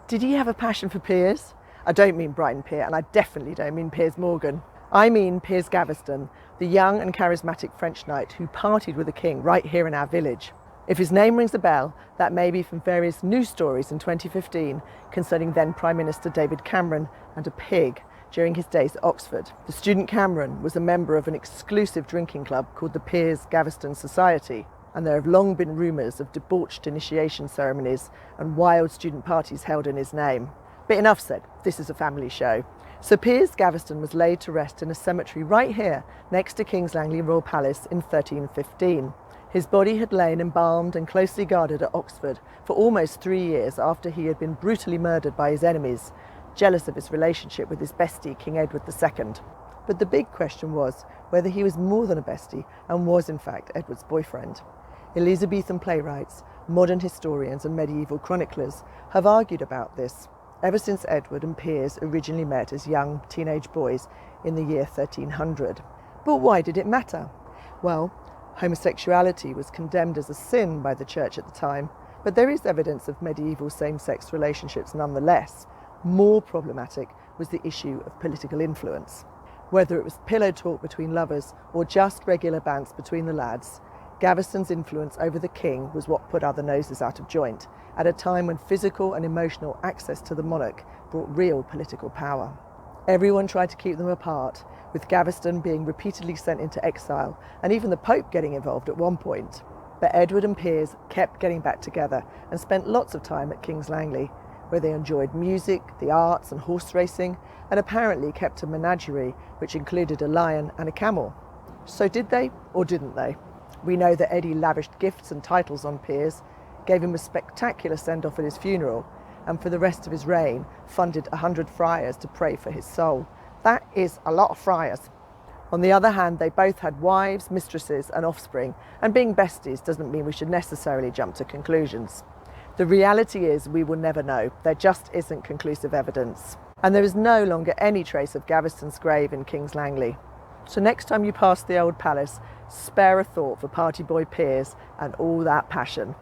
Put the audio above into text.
Did he have a passion for Piers? I don't mean Brighton Pier, and I definitely don't mean Piers Morgan. I mean Piers Gaveston, the young and charismatic French knight who partied with the king right here in our village. If his name rings a bell, that may be from various news stories in 2015 concerning then Prime Minister David Cameron and a pig during his days at Oxford. The student Cameron was a member of an exclusive drinking club called the Piers Gaveston Society, and there have long been rumours of debauched initiation ceremonies and wild student parties held in his name. But enough said, this is a family show. So Piers Gaveston was laid to rest in a cemetery right here next to King's Langley Royal Palace in 1315. His body had lain embalmed and closely guarded at Oxford for almost 3 years after he had been brutally murdered by his enemies, jealous of his relationship with his bestie, King Edward II. But the big question was whether he was more than a bestie and was in fact Edward's boyfriend. Elizabethan playwrights, modern historians and medieval chroniclers have argued about this ever since Edward and Piers originally met as young teenage boys in the year 1300. But why did it matter? Well, homosexuality was condemned as a sin by the church at the time, but there is evidence of medieval same-sex relationships nonetheless. More problematic was the issue of political influence. Whether it was pillow talk between lovers or just regular bants between the lads, Gaveston's influence over the king was what put other noses out of joint, at a time when physical and emotional access to the monarch brought real political power. Everyone tried to keep them apart, with Gaveston being repeatedly sent into exile, and even the Pope getting involved at one point. But Edward and Piers kept getting back together and spent lots of time at King's Langley, where they enjoyed music, the arts and horse racing, and apparently kept a menagerie which included a lion and a camel. So did they or didn't they? We know that Eddie lavished gifts and titles on Piers, gave him a spectacular send-off at his funeral, and for the rest of his reign funded 100 friars to pray for his soul. That is a lot of friars. On the other hand, they both had wives, mistresses and offspring, and being besties doesn't mean we should necessarily jump to conclusions. The reality is we will never know. There just isn't conclusive evidence. And there is no longer any trace of Gaveston's grave in King's Langley. So next time you pass the old palace, spare a thought for party boy Piers and all that passion.